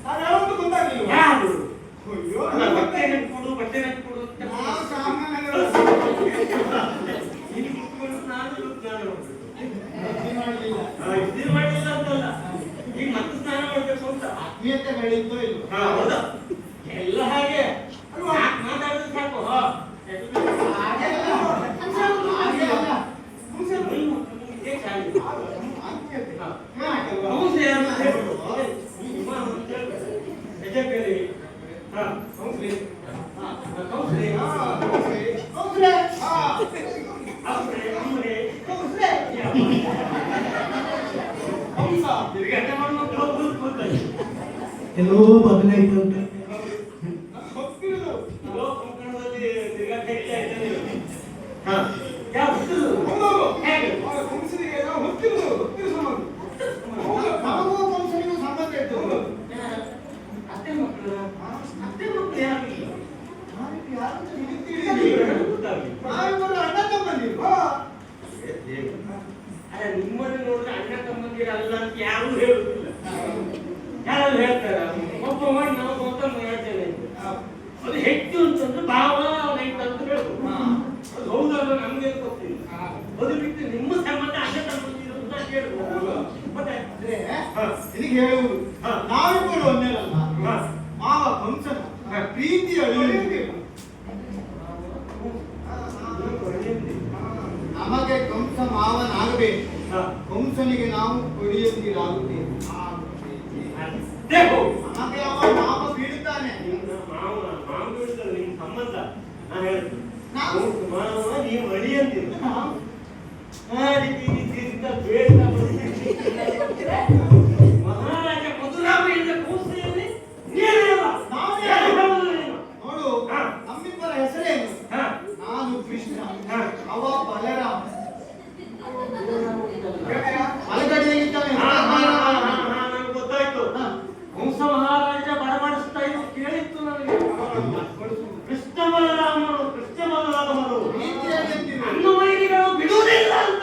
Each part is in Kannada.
ನಾನು ಯಾವತ್ತೂ ಗೊತ್ತಾಗ್ಲಿಲ್ಲ. ಯಾರು ಅಯ್ಯೋ ಬಟ್ಟೆ ನೆಟ್ಕೊಡು ಬಟ್ಟೆ ನೆಟ್ಕೊಡು ಅಂತ ನಾವು ಸಾಮಾನ್ಯ ಇಲ್ಲಿ ಕುತ್ಕೊಂಡು ನಾನು ಸ್ನಾನ ಮಾಡ್ಬೇಕು. ಮಾಡಲಿಲ್ಲ. ಇದು ಮಾಡಿಲ್ಲ ಅಂತಲ್ಲ, ಈಗ ಮತ್ತೆ ಸ್ನಾನ ಮಾಡ್ಬೇಕು ಅಂತ ಆತ್ಮೀಯತೆ ಬೆಳೀತೋ ಇಲ್ವೋ? ಹೌದಾ ಎಲ್ಲ ಹಾಗೆ ಮಾತಾಡಿದ್ರೆ ಸಾಕು. ಹಾಗೆಲ್ಲ ಹಾಗೆಲ್ಲ ಇದೇ ಚಾಲಿ. ಆತ್ಮೀಯತೆ. ಹೌದು ಯಾರು ಅಂತ ಹೇಳ್ಬಿಡು. ಯಜಕರಿ ಕೌನ್ಸ್ರಿ ಕೌನ್ಸ್ರಿ ಕೌನ್ಸ್ರೆ ಅವ್ರೆ ಅಮ್ಮರೆ ಕೌನ್ಸ್ರೆ ಕೌನ್ಸ ತಿರುಗಾಟ ಮಾಡ್ಕೊಂಡು ಕೂತ್ಕೊಳ್ಳಿ. ಎಲ್ಲೋ ಬದಲಾಯ್ತು ಅಂತ ಗೊತ್ತಿರೋದು ಕೊಂಕಣದಲ್ಲಿ ತಿರುಗಾಟ ಇದ್ದಾನೆ. ಯಾವ ಗೊತ್ತಿರೋದು ಹೌದೌದು. ಹೇಗೆ ಕೌನ್ಸಿಲಿಗೆ ನಾವು ಗೊತ್ತಿರೋದು ಗೊತ್ತಿರೋ ಸಂಬಂಧ. ನಮಗೂ ಕೌನ್ಸಿಲಿಗೂ ಸಂಬಂಧ ಇತ್ತು. ಅತ್ತೆ ಮಕ್ಕಳು ಯಾರು ಯಾರಂತ ತಿಳಿದಿಲ್ಲ. ಗೊತ್ತಾಗಲಿ. ನಾವಿಬ್ಬರು ಅಣ್ಣ ತಮ್ಮಂದಿರು. ಅಲ್ಲ ನಿಮ್ಮನ್ನು ನೋಡಿದ್ರೆ ಅಣ್ಣ ತಮ್ಮಂದಿರಲ್ಲ ಅಂತ ಯಾರು ಹೇಳುದಿಲ್ಲ. ಯಾರು ಹೇಳ್ತಾರ ಒಬ್ಬ ಮಾಡಿ ನಾವು ಗೌತಮ್ ಹೇಳ್ತೇವೆ ಅದು ಹೆಚ್ಚು ಅಂತಂದ್ರೆ ಭಾವ ನೈಟ್ ಅಂತ ಹೇಳುದು. ಅದು ಹೌದಲ್ಲ ನಮ್ಗೆ ಗೊತ್ತಿಲ್ಲ. ಅದು ಬಿಟ್ಟು ನಿಮ್ಮ ಸಂಬಂಧ ಅಣ್ಣ ತಮ್ಮಂದಿರು ಅಂತ ಹೇಳ್ಬೋದು. ಮತ್ತೆ ನಿನಗೆ ಹೇಳುವುದು ನಾವಿಬ್ಬರು ಒಂದೇನಲ್ಲ. ಮಾವ ಕಂಸನ ಪ್ರೀತಿ ಅಳಿಯುವುದಿಲ್ಲ. ನಮಗೆ ಕಂಸ ಮಾವನಾಗಬೇಕು, ಕಂಸನಿಗೆ ನಾವು ಒಡೆಯಂದಿರಾಗುತ್ತೇವೆ. ನಮಗೆ ಅವ ಮಾವ ಬೀಳುತ್ತಾನೆ. ಮಾವ ಬೀಳ್ತಾರೆ ನಿಮ್ ಸಂಬಂಧ. ನಾನು ಹೇಳ್ತೀನಿ ನಾವು ಮಾವ ನೀವು ಅಳಿಯಂತಿಲ್ಲ. ಮಹಾರಾಜ ಮಧುರಾಮಿಯಿಂದ ಕೂಸಿಯಲ್ಲಿ ನೀರಲ್ಲ. ನೋಡು, ನಮ್ಮಿಬ್ಬರ ಹೆಸರೇನು? ನಾನು ಕೃಷ್ಣ, ಅವ ಬಲರಾಮ. ಬಲಗಡೆಯಲ್ಲಿದ್ದಾನೆ. ನನಗೆ ಗೊತ್ತಾಯ್ತು. ಹಂಸ ಮಹಾರಾಜ ಬರಮಾಡಿಸ್ತಾ ಇದ್ದು ಕೇಳಿತ್ತು ನನಗೆ. ಕೃಷ್ಣ ಬಲರಾಮರು ಕೃಷ್ಣ ಬಲರಾಮರು ನನ್ನ ವೈರಿಗಳು ಬಿಡುವುದಿಲ್ಲ ಅಂತ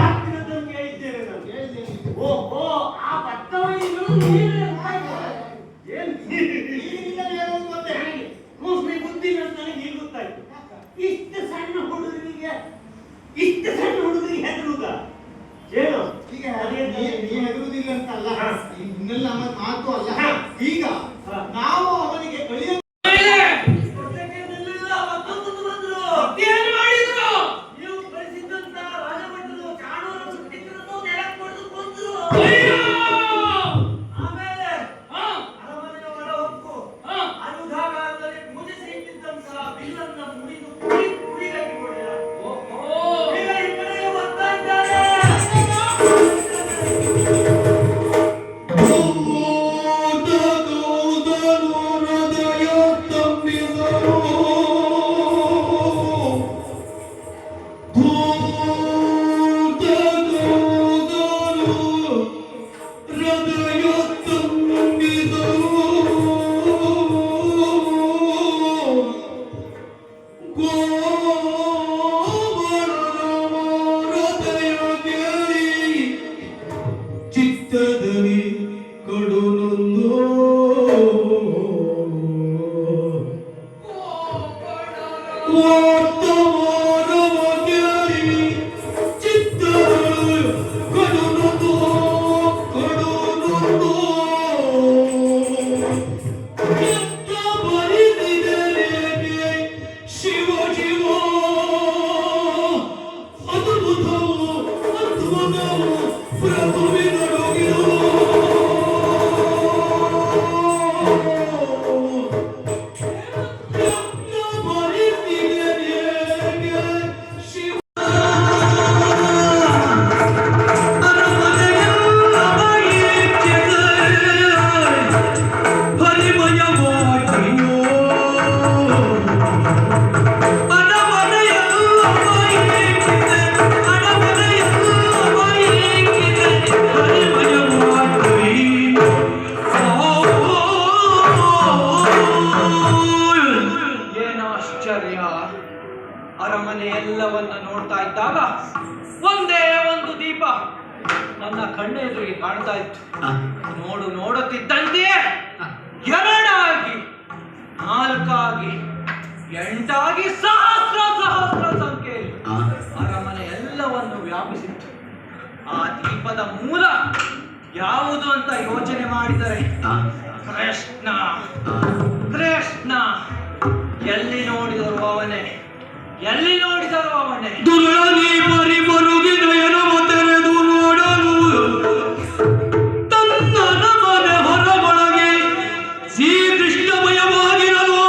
ಹಾಕಿರೋದನ್ನು ಕೇಳಿದ್ದೇನೆ ನಾನು. ಓಹೋ ಆ ಭತ್ತ ವೈರಿಗಳು ಕೂಸ್ಲಿ ಬುದ್ಧಿ ಅಂತ ನನಗೆ ಈಗ ಗೊತ್ತಾಯ್ತು. ಇಷ್ಟು ಸಣ್ಣ ಹುಡುಗರಿಗೆ ಹೆದರುಗ ಏನು ಈಗ ನೀ ಹೆದರುವುದಿಲ್ಲ ಅಂತ ಅಲ್ಲ, ಇನ್ನೆಲ್ಲ ನಮ್ಮ ಮಾತು ಅಲ್ಲ. ಈಗ ನಾವು ಅವನಿಗೆ ಕಳಿಯ ಅರಮನೆ ಎಲ್ಲವನ್ನ ನೋಡ್ತಾ ಇದ್ದಾಗ ಒಂದೇ ಒಂದು ದೀಪ ನನ್ನ ಕಣ್ಣ ಎದುರಿಗೆ ಕಾಣ್ತಾ ಇತ್ತು. ನೋಡುತ್ತಿದ್ದಂತೆಯೇ ಎರಡಾಗಿ, ನಾಲ್ಕಾಗಿ, ಎಂಟಾಗಿ, ಸಹಸ್ರ ಸಂಖ್ಯೆಯಲ್ಲಿ ಅರಮನೆ ಎಲ್ಲವನ್ನು ವ್ಯಾಪಿಸಿತ್ತು. ಆ ದೀಪದ ಮೂಲ ಯಾವುದು ಅಂತ ಯೋಚನೆ ಮಾಡಿದರೆ ಕೃಷ್ಣ ಕೃಷ್ಣ, ಎಲ್ಲಿ ನೋಡಿದರು ಅವನೇ, ಎಲ್ಲಿ ನೋಡಿದರು ಅವನೇ. ದುರ್ಳನಿ ಪರಿಮರುಗಿ ನಯನವ ತೆರೆದು ನೋಡಲು ತನ್ನ ನಮನೆ ಹೊರಗೊಳಗೆ ಶ್ರೀಕೃಷ್ಣಮಯವಾಗಿರಲು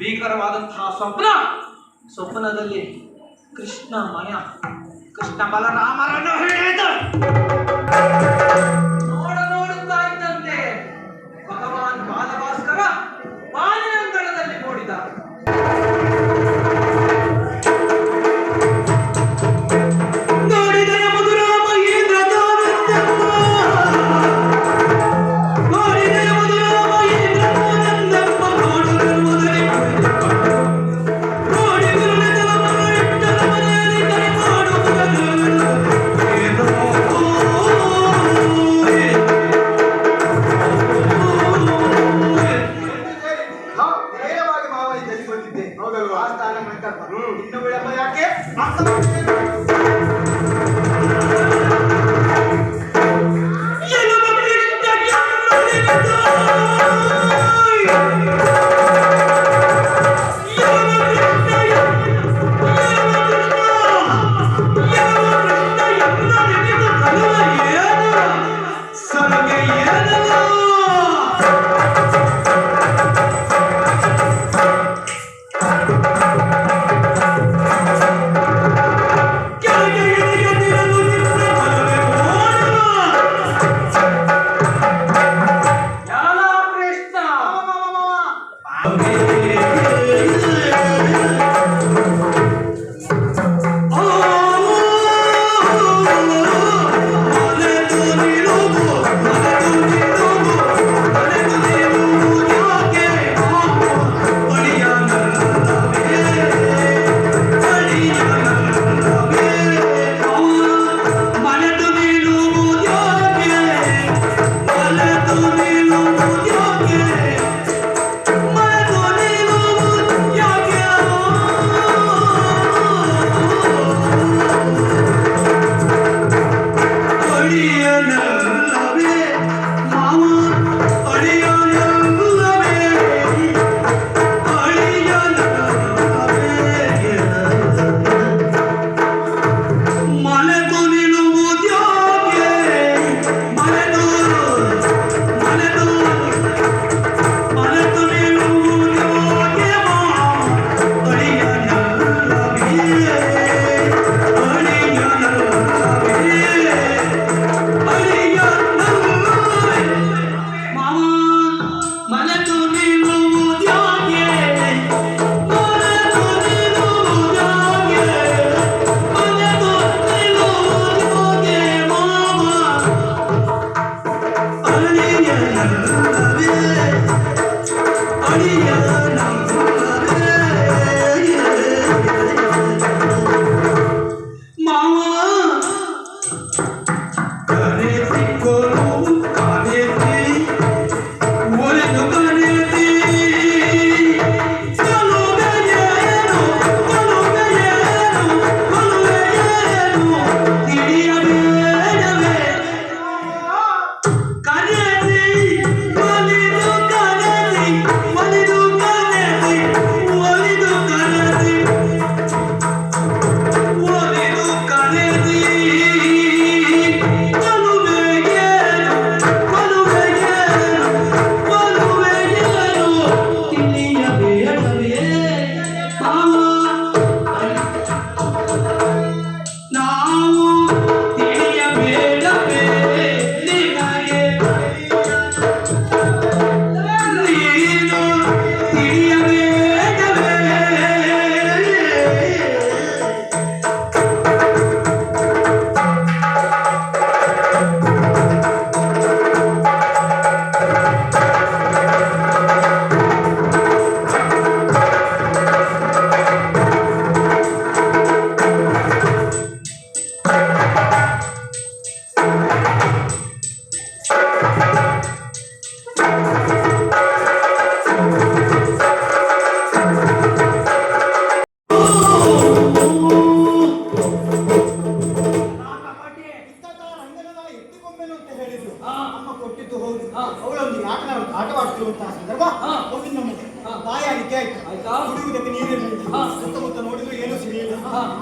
ಭೀಕರವಾದಂತಹ ಸ್ವಪ್ನದಲ್ಲಿ ಕೃಷ್ಣಮಯ ಕೃಷ್ಣ ಬಲರಾಮರನ್ನು ಹಿಡಿದು ನೋಡುತ್ತಾ ಇದ್ದಂತೆ ಭಗವಾನ್ ಬಾಲಭಾಸ್ಕರ ಬಾಲಿನಂಗಳದಲ್ಲಿ ನೋಡಿದ. ಇನ್ನು ವಿಳಂಬ ಯಾಕೆ?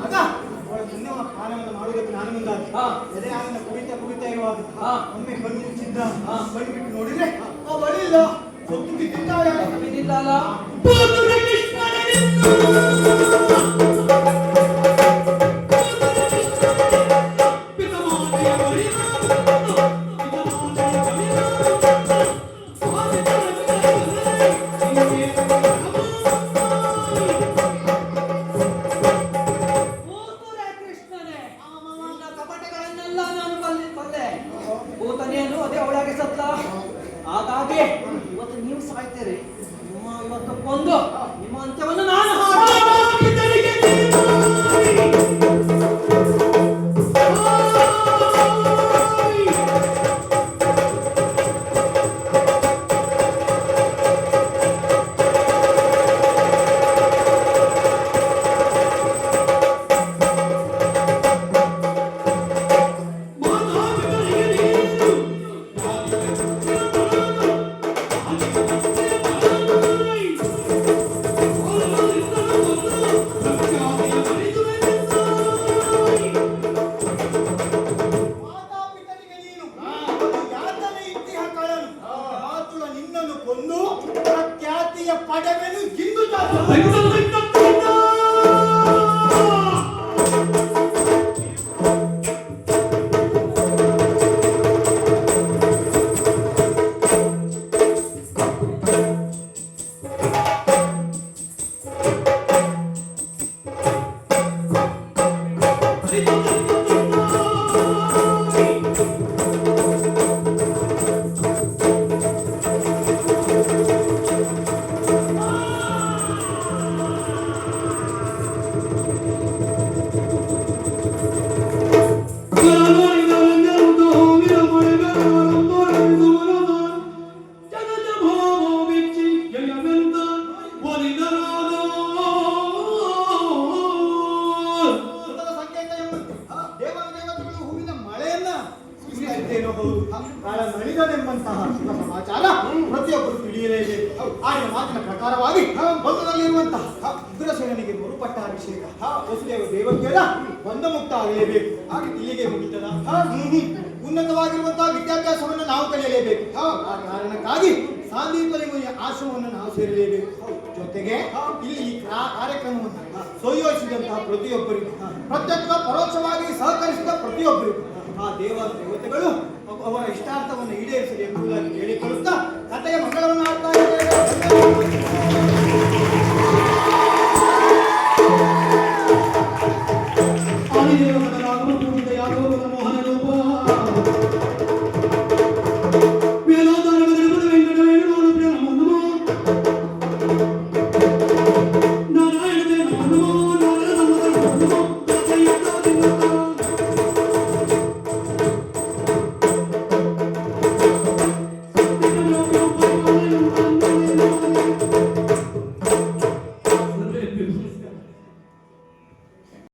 ಮಗ ಅವಳ ಪುಣ್ಯ ಪಾನವನ್ನು ಮಾಡುವುದಕ್ಕೆ ನಾನು ಮುಂದಾದೆ. ಎದೆ ಹಾಲನ್ನು ಕುಡಿತಾ ಇರುವಾಗ ಒಮ್ಮೆ ಕಣ್ಣು ಮುಚ್ಚಿದ್ದ ಕಣ್ಣು ಬಿಟ್ಟು ನೋಡಿದ್ರೆ ಅವಳಿಲ್ಲ, ಹೊತ್ತು ಬಿದ್ದಿದ್ದಾಳೆ. ಬಿದ್ದಿದ್ದಲ್ಲ? ಭೂತನೇನು ಅದೇ ಅವಳಾಗೆ ಸತ್ತ. ಹಾಗಾಗಿ ಇವತ್ತು ನೀವು ಸಾಯ್ತೀರಿ. ನಿಮ್ಮ ಇವತ್ತು ಕೊಂದು ನಿಮ್ಮ ಅಂತ್ಯವನ್ನು ನಾನು ಮಾತಾಪಿತನಿಗೆ ನೀನು ಒಂದು ಯಾತನೆ ಇತಿಹ ಕಳನು ಆತುಳ ನಿನ್ನನ್ನು ಕೊಂದು ಪ್ರಖ್ಯಾತಿಯ ಪಡೆವೆನು ಗಿಂದು ಸುಂದರ ಸಂಕೇತ ಎಂಬಂತೆ ದೇವತೆಗಳು ಹೂವಿನ ಮಳೆಯನ್ನ ಸುರಿಸಿದ್ದೇನೋ ಹೌದು. ಕಾಳ ನಳಿದನೆಂಬಂತಹ ಶುಭ ಸಮಾಚಾರ ಪ್ರತಿಯೊಬ್ಬರು ತಿಳಿಯಲೇಬೇಕು. ಆಡಿನ ಮಾತಿನ ಪ್ರಕಾರವಾಗಿ ಬಂಧದಲ್ಲಿರುವಂತಹ ಉಗ್ರಸೇನಿಗೆ ಮರುಪಟ್ಟಾಭಿಷೇಕ ವಸುದೇವ ದೇವತೆಗಳ ಬಂಧ ಮುಕ್ತ ಆಗಲೇಬೇಕು. ಹಾಗೆ ಇಲ್ಲಿಗೆ ಮುಗಿತದ? ಉನ್ನತವಾಗಿರುವಂತಹ ವಿದ್ಯಾಭ್ಯಾಸವನ್ನು ನಾವು ಕಲಿಯಲೇಬೇಕು. ಆ ಕಾರಣಕ್ಕಾಗಿ ಸಾಂದೀಪನಿ ಮುನಿಯ ಆಶ್ರಮವನ್ನು ನಾವು ಸೇರಲೇಬೇಕು. ಜೊತೆಗೆ ಇಲ್ಲಿ ಈ ಕಾರ್ಯಕ್ರಮವನ್ನು ಸಂಯೋಜಿಸಿದಂತಹ ಪ್ರತಿಯೊಬ್ಬರಿಗೂ ಪ್ರತ್ಯಕ್ಷ ಪರೋಕ್ಷವಾಗಿ ಸಹಕರಿಸಿದ ಪ್ರತಿಯೊಬ್ಬರಿಗೂ ಆ ದೇವತೆಗಳು ಅವರ ಇಷ್ಟಾರ್ಥವನ್ನು ಈಡೇರಿಸಲಿ ಎಂಬುದಾಗಿ ಹೇಳಿಕೊಳ್ಳುತ್ತಾ ಕಥೆಯ ಮಂಗಳವನ್ನು ಆಡ್ತಾ ಇದ್ದೇವೆ.